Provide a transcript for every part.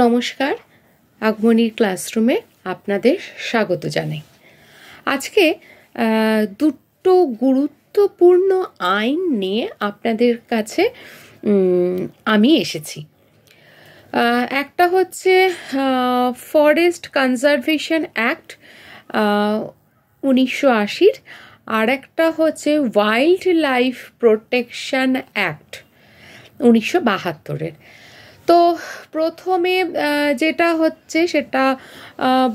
নমস্কার, আগমনীর ক্লাসরুমে আপনাদের স্বাগত জানাই। আজকে দুটো গুরুত্বপূর্ণ আইন নিয়ে আপনাদের কাছে আমি এসেছি। একটা হচ্ছে ফরেস্ট কনজারভেশন অ্যাক্ট 1980, আর একটা হচ্ছে ওয়াইল্ড লাইফ প্রোটেকশন অ্যাক্ট 1972। তো প্রথমে যেটা হচ্ছে সেটা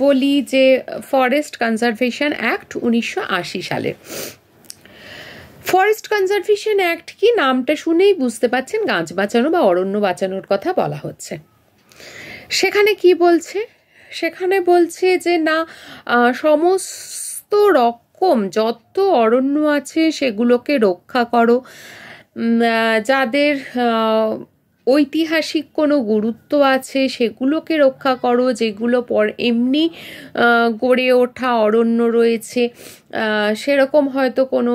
বলি যে ফরেস্ট কনজারভেশন অ্যাক্ট 1980 সালের। ফরেস্ট কনজারভেশন অ্যাক্ট কি, নামটা শুনেই বুঝতে পাচ্ছেন গাছ বাঁচানো বা অরণ্য বাঁচানোর কথা বলা হচ্ছে। সেখানে কি বলছে? সেখানে বলছে যে না, সমস্ত রকম যত অরণ্য আছে সেগুলোকে রক্ষা করো, যাদের ঐতিহাসিক কোনো গুরুত্ব আছে সেগুলোকে রক্ষা করো, যেগুলো এমনি গড়ে ওঠা অরণ্য রয়েছে, সেরকম হয়তো কোনো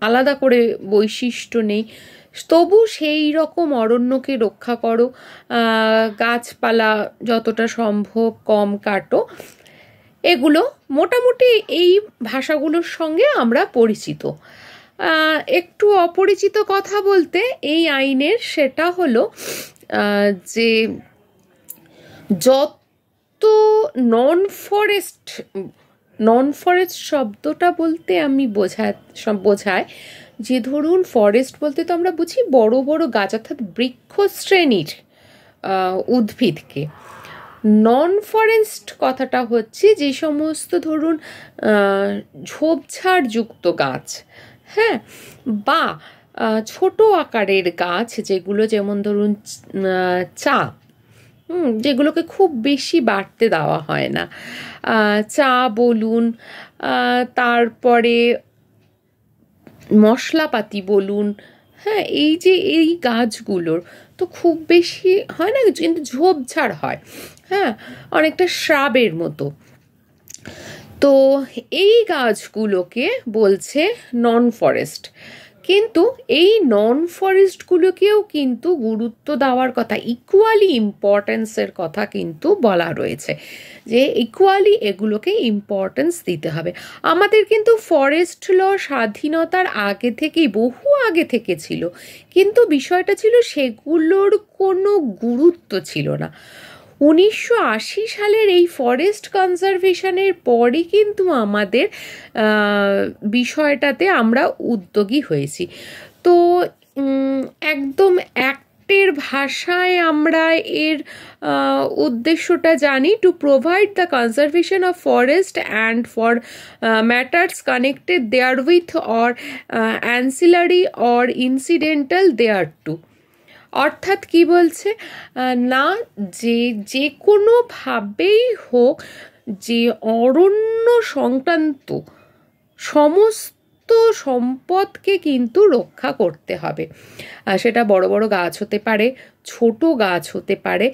আলাদা করে বৈশিষ্ট্য নেই, তবু সেই রকম অরণ্যকে রক্ষা করো, গাছপালা যতটা সম্ভব কম কাটো। এগুলো মোটামুটি এই ভাষাগুলোর সঙ্গে আমরা পরিচিত। একটু অপরিচিত কথা বলতে এই আইনের সেটা হলো যে যত নন ফরেস্ট শব্দটা বলতে আমি বোঝায় যে ধরুন ফরেস্ট বলতে তো আমরা বুঝি বড় বড় গাছ অর্থাৎ বৃক্ষশ্রেণীর উদ্ভিদকে। নন ফরেস্ট কথাটা হচ্ছে যে সমস্ত ধরুন ঝোপঝাড় যুক্ত গাছ, হ্যাঁ, বা ছোট আকারের গাছ যেগুলো, যেমন ধরুন চা, যেগুলোকে খুব বেশি বাড়তে দেওয়া হয় না, চা বলুন, তারপরে মশলাপাতি বলুন, হ্যাঁ, এই গাছগুলোর তো খুব বেশি হয় না, কিন্তু ঝোপঝাড় হয়, হ্যাঁ, অনেকটা শ্রাবের মতো। তো এই গাছগুলোকে বলছে নন ফরেস্ট। কিন্তু এই নন ফরেস্টগুলোকেও কিন্তু গুরুত্ব দেওয়ার কথা, ইকুয়ালি ইম্পর্টেন্সের কথা কিন্তু বলা রয়েছে যে ইকুয়ালি এগুলোকে ইম্পর্টেন্স দিতে হবে। আমাদের কিন্তু ফরেস্ট ল স্বাধীনতার আগে থেকেই, বহু আগে থেকে ছিল, কিন্তু বিষয়টা ছিল সেগুলোর কোনো গুরুত্ব ছিল না। 1980 সালের এই ফরেস্ট কনজারভেশনের পরই কিন্তু আমাদের বিষয়টাতে আমরা উদ্যোগী হয়েছি। তো একদম অ্যাক্টের ভাষায় আমরা এর উদ্দেশ্যটা জানি, to provide the conservation of forest and for matters connected therewith or ancillary or incidental thereto. অর্থাৎ কি বলছে না, যে কোনোভাবেই হোক যে অরণ্য সংক্রান্ত সমস্ত সম্পদকে কিন্তু রক্ষা করতে হবে। সেটা বড় বড় গাছ হতে পারে, ছোট গাছ হতে পারে,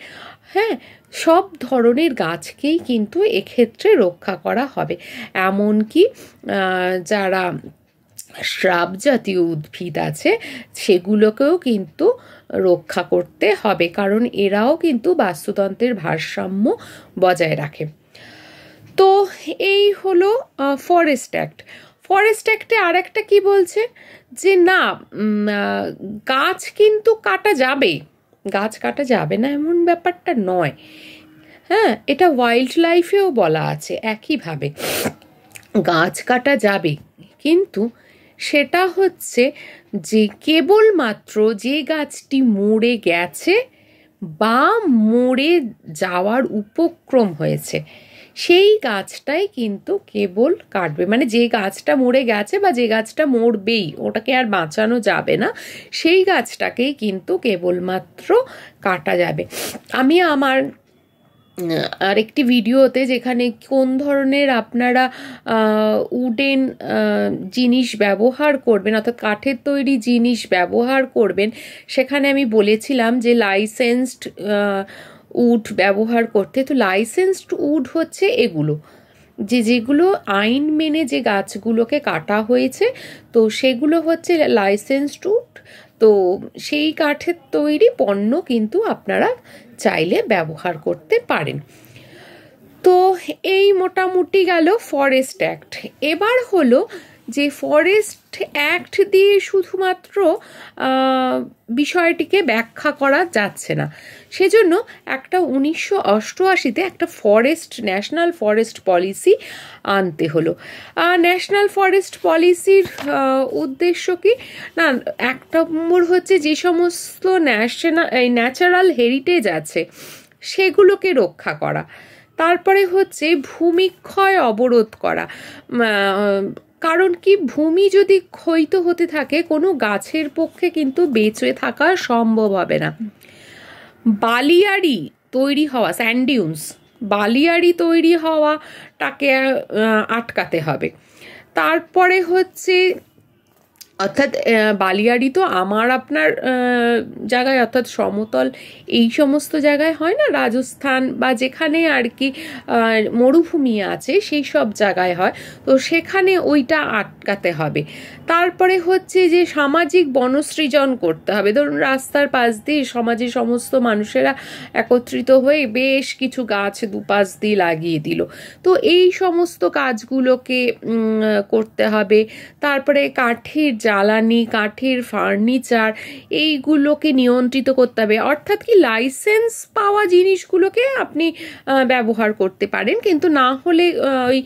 হ্যাঁ, সব ধরনের গাছকেই কিন্তু এক্ষেত্রে রক্ষা করা হবে। এমনকি যারা শ্রাব জাতীয় উদ্ভিদ আছে সেগুলোকেও কিন্তু রক্ষা করতে হবে, কারণ এরাও কিন্তু বাস্তুতন্ত্রের ভারসাম্য বজায় রাখে। তো এই হলো ফরেস্ট অ্যাক্ট। ফরেস্ট অ্যাক্টে আর একটা কি বলছে যে না, গাছ কিন্তু কাটা যাবে, গাছ কাটা যাবে না এমন ব্যাপারটা নয়, হ্যাঁ, এটা ওয়াইল্ড লাইফেও বলা আছে একইভাবে, গাছ কাটা যাবে, কিন্তু সেটা হচ্ছে যে কেবলমাত্র যে গাছটি মরে গেছে বা মরে যাওয়ার উপক্রম হয়েছে সেই গাছটাই কিন্তু কেবল কাটবে। মানে যে গাছটা মরে গেছে বা যে গাছটা মরবেই, ওটাকে আর বাঁচানো যাবে না, সেই গাছটাকেই কিন্তু কেবলমাত্র কাটা যাবে। আমি আমার আরেকটি ভিডিওতে, যেখানে কোন ধরনের আপনারা উডেন জিনিস ব্যবহার করবেন, অর্থাৎ কাঠের তৈরি জিনিস ব্যবহার করবেন, সেখানে আমি বলেছিলাম যে লাইসেন্সড উড ব্যবহার করতে। তো লাইসেন্সড উড হচ্ছে এগুলো, যেগুলো আইন মেনে যে গাছগুলোকে কাটা হয়েছে, তো সেগুলো হচ্ছে লাইসেন্সড উড। তো সেই কাঠের তৈরি পণ্য কিন্তু আপনারা চাইলে ব্যবহার করতে পারেন। তো এই মোটামুটি গেল ফরেস্ট অ্যাক্ট। এবার হলো যে ফরেস্ট অ্যাক্ট দিয়ে শুধুমাত্র বিষয়টিকে ব্যাখ্যা করা যাচ্ছে না, সেজন্য একটা 1988-তে একটা ন্যাশনাল ফরেস্ট পলিসি আনতে হলো। ন্যাশনাল ফরেস্ট পলিসির উদ্দেশ্য কি না, এক নম্বর হচ্ছে যে সমস্ত ন্যাচারাল হেরিটেজ আছে সেগুলোকে রক্ষা করা, তারপরে হচ্ছে ভূমিক্ষয় অবরোধ করা, কারণ কি ভূমি যদি ক্ষয়িত হতে থাকে কোনো গাছের পক্ষে কিন্তু বেঁচে থাকা সম্ভব হবে না। বালিয়াড়ি তৈরি হওয়া, স্যান্ডিউন্স বালিয়াড়ি তৈরি হওয়াটাকে আটকাতে হবে। তারপরে হচ্ছে অর্থাৎ বালিয়াড়ি তো আমার আপনার জায়গায় অর্থাৎ সমতল এই সমস্ত জায়গায় হয় না, রাজস্থান বা যেখানে আর কি মরুভূমি আছে সেই সব জায়গায় হয়, তো সেখানে ওইটা আটকাতে হবে। তারপরে হচ্ছে যে সামাজিক বনসৃজন করতে হবে, ধরুন রাস্তার পাশ দিয়ে সমাজের সমস্ত মানুষেরা একত্রিত হয়ে বেশ কিছু গাছ দুপাশ দিয়ে লাগিয়ে দিল, তো এই সমস্ত কাজগুলোকে করতে হবে। তারপরে কাঠের জ্বালানি, কাঠের ফার্নিচার এইগুলোকে নিয়ন্ত্রিত করতে হবে, অর্থাৎ কি লাইসেন্স পাওয়া জিনিসগুলোকে আপনি ব্যবহার করতে পারেন, কিন্তু না হলে ওই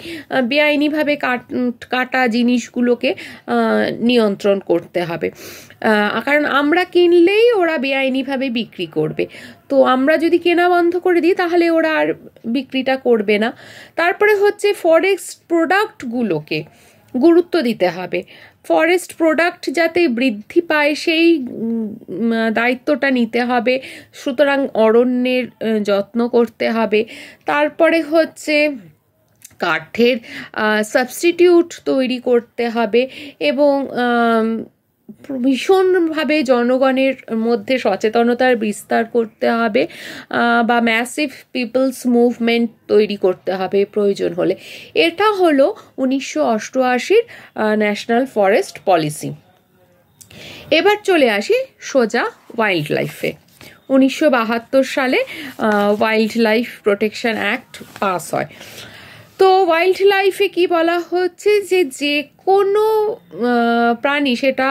বেআইনিভাবে কাটা জিনিসগুলোকে নিয়ন্ত্রণ করতে হবে, কারণ আমরা কিনলেই ওরা বেআইনিভাবে বিক্রি করবে, তো আমরা যদি কেনা বন্ধ করে দিই তাহলে ওরা আর বিক্রিটা করবে না। তারপরে হচ্ছে ফরেস্ট প্রোডাক্টগুলোকে গুরুত্ব দিতে হবে, ফরেস্ট প্রোডাক্ট যাতে বৃদ্ধি পায় সেই দায়িত্বটা নিতে হবে, সুতরাং অরণ্যের যত্ন করতে হবে। তারপরে হচ্ছে কাঠের সাবস্টিটিউট তৈরি করতে হবে এবং ভীষণভাবে জনগণের মধ্যে সচেতনতার বিস্তার করতে হবে বা ম্যাসিভ পিপলস মুভমেন্ট তৈরি করতে হবে প্রয়োজন হলে। এটা হলো 1988-র ন্যাশনাল ফরেস্ট পলিসি। এবার চলে আসি সোজা ওয়াইল্ড লাইফে। 1972 সালে wild life protection act pass হয়। তো ওয়াইল্ড লাইফে কি বলা হচ্ছে যে যে কোনো প্রাণী, সেটা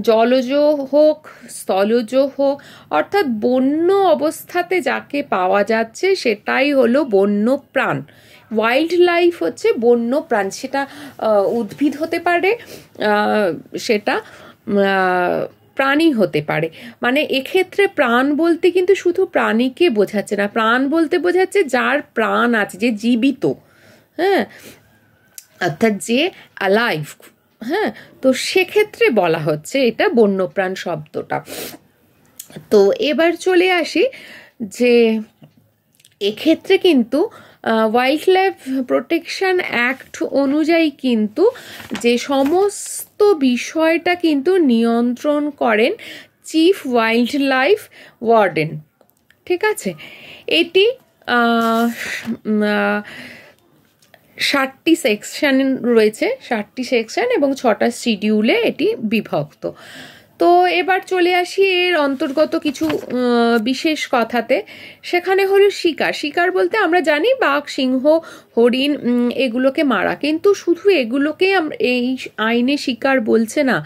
জলজ হোক স্থলজ হোক, অর্থাৎ বন্য অবস্থাতে যাকে পাওয়া যাচ্ছে সেটাই হলো বন্য প্রাণ। ওয়াইল্ড লাইফ হচ্ছে বন্য প্রাণ, সেটা উদ্ভিদ হতে পারে, সেটা প্রাণী হতে পারে। মানে এক্ষেত্রে প্রাণ বলতে কিন্তু শুধু প্রাণীকে বোঝাচ্ছে না, প্রাণ বলতে বোঝাচ্ছে যার প্রাণ আছে, যে জীবিত, হ্যাঁ, অর্থাৎ যে অ্যালাইভ, হ্যাঁ, তো সেক্ষেত্রে বলা হচ্ছে এটা বন্যপ্রাণ শব্দটা। তো এবার চলে আসি যে এক্ষেত্রে কিন্তু ওয়াইল্ড লাইফ প্রোটেকশন অ্যাক্ট অনুযায়ী কিন্তু যে সমস্ত বিষয়টা কিন্তু নিয়ন্ত্রণ করেন চিফ ওয়াইল্ড লাইফ ওয়ার্ডেন, ঠিক আছে। এটি 60টি সেকশন রয়েছে, 60টি সেকশন এবং 6টা শিডিউলে এটি বিভক্ত। তো এবার চলে আসি এর অন্তর্গত কিছু বিশেষ কথাতে। সেখানে হলো শিকার বলতে আমরা জানি বাঘ, সিংহ, হরিণ এগুলোকে মারা, কিন্তু শুধু এগুলোকে এই আইনে শিকার বলছে না,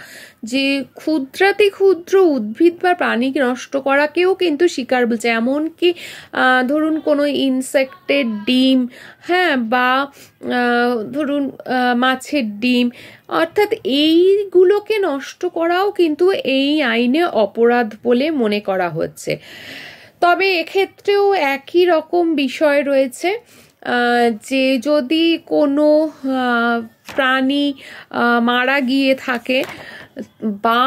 যে ক্ষুদ্রাতি ক্ষুদ্র উদ্ভিদ বা প্রাণী নষ্ট করাকেও কিন্তু শিকার বলছে। এমনকি ধরুন কোনো ইনসেক্টের ডিম, হ্যাঁ, বা ধরুন মাছের ডিম, অর্থাৎ এইগুলোকে নষ্ট করাও কিন্তু এই আইনে অপরাধ বলে মনে করা হচ্ছে। তবে এক্ষেত্রেও একই রকম বিষয় রয়েছে, যে যদি কোনো প্রাণী মারা গিয়ে থাকে বা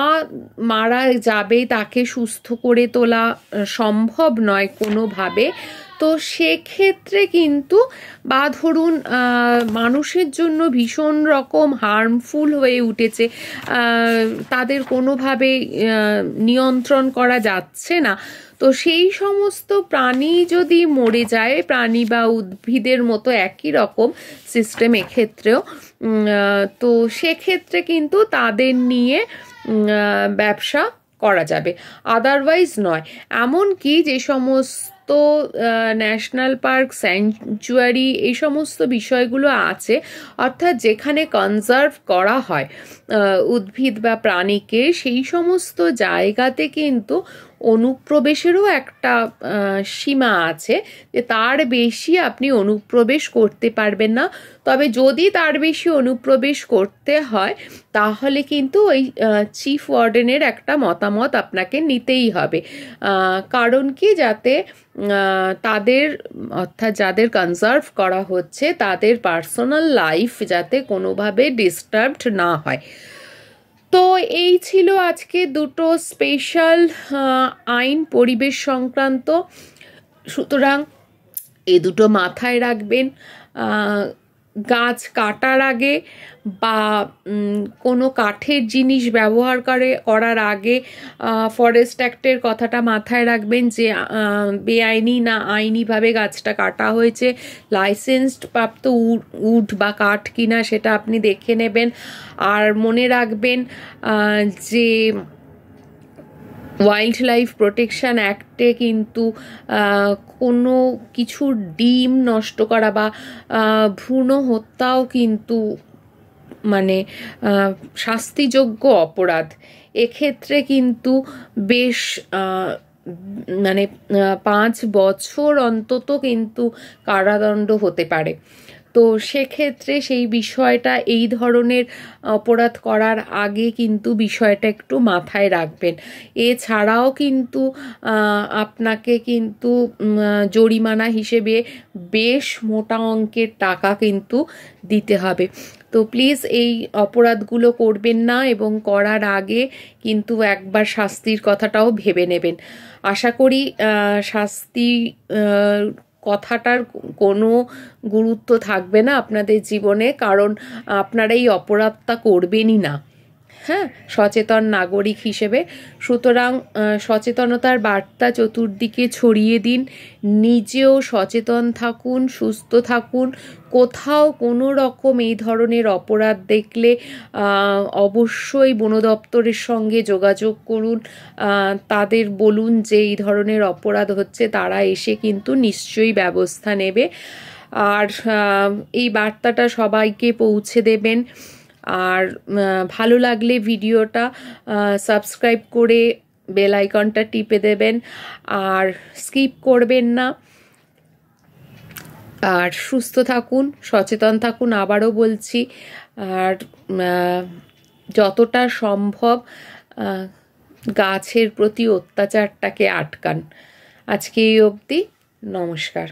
মারা যাবে, তাকে সুস্থ করে তোলা সম্ভব নয় কোনোভাবে, তো সেক্ষেত্রে কিন্তু, বা ধরুন মানুষের জন্য ভীষণ রকম হার্মফুল হয়ে উঠেছে, তাদের কোনোভাবে নিয়ন্ত্রণ করা যাচ্ছে না, তো সেই সমস্ত প্রাণী যদি মরে যায়, প্রাণী বা উদ্ভিদের মতো একই রকম সিস্টেম এক্ষেত্রেও, তো সেক্ষেত্রে কিন্তু তাদের নিয়ে ব্যবসা করা যাবে, আদারওয়াইজ নয়। এমনকি যে সমস্ত ন্যাশনাল পার্ক, স্যাংচুয়ারি, এই সমস্ত বিষয়গুলো আছে, অর্থাৎ যেখানে কনজার্ভ করা হয় উদ্ভিদ বা প্রাণীকে, সেই সমস্ত জায়গাতে কিন্তু অনুপ্রবেশেরও একটা সীমা আছে, যে তার বেশি আপনি অনুপ্রবেশ করতে পারবেন না। তবে যদি তার বেশি অনুপ্রবেশ করতে হয়, তাহলে কিন্তু ওই চিফ ওয়ার্ডেনের একটা মতামত আপনাকে নিতেই হবে। কারণ কি, যাতে তাদের, অর্থাৎ যাদের কনজার্ভ করা হচ্ছে, তাদের পার্সোনাল লাইফ যাতে কোনোভাবে ডিস্টার্বড না হয়। তো এই ছিল আজকে দুটো স্পেশাল আইন পরিবেশ সংক্রান্ত। সুতরাং এই দুটো মাথায় রাখবেন। গাছ কাটার আগে বা কোনো কাঠের জিনিস ব্যবহার করার আগে ফরেস্ট অ্যাক্টের কথাটা মাথায় রাখবেন, যে বেআইনি না আইনিভাবে গাছটা কাটা হয়েছে, লাইসেন্সড প্রাপ্ত উড বা কাঠ কিনা সেটা আপনি দেখে নেবেন। আর মনে রাখবেন যে ওয়াইল্ড লাইফ প্রোটেকশন অ্যাক্টে কিন্তু কোনো কিছুর ডিম নষ্ট করা বা ভ্রূণ হত্যাও কিন্তু মানে শাস্তিযোগ্য অপরাধ। এক্ষেত্রে কিন্তু বেশ মানে 5 বছর অন্তত কিন্তু কারাদণ্ড হতে পারে। তো সেক্ষেত্রে সেই বিষয়টা, এই ধরনের অপরাধ করার আগে কিন্তু বিষয়টা একটু মাথায় রাখবেন। এছাড়াও কিন্তু আপনাকে কিন্তু জরিমানা হিসেবে বেশ মোটা অঙ্কের টাকা কিন্তু দিতে হবে। তো প্লিজ এই অপরাধগুলো করবেন না, এবং করার আগে কিন্তু একবার শাস্তির কথাটাও ভেবে নেবেন। আশা করি শাস্তি কথাটার কোনো গুরুত্ব থাকবে না আপনাদের জীবনে, কারণ আপনারা এই অপরাধটা করবেনই না, হ্যাঁ, সচেতন নাগরিক হিসেবে। সুতরাং সচেতনতার বার্তা চতুর্দিকে ছড়িয়ে দিন, নিজেও সচেতন থাকুন, সুস্থ থাকুন। কোথাও কোনো রকম এই ধরনের অপরাধ দেখলে অবশ্যই বন দপ্তরের সঙ্গে যোগাযোগ করুন, তাদের বলুন যে এই ধরনের অপরাধ হচ্ছে, তারা এসে কিন্তু নিশ্চয়ই ব্যবস্থা নেবে। আর এই বার্তাটা সবাইকে পৌঁছে দেবেন। আর ভালো লাগলে ভিডিওটা সাবস্ক্রাইব করে বেল আইকনটা টিপে দেবেন, আর স্কিপ করবেন না। আর সুস্থ থাকুন, সচেতন থাকুন, আবারও বলছি। আর যতটা সম্ভব গাছের প্রতি অত্যাচারটাকে আটকান। আজকে এই অবধি, নমস্কার।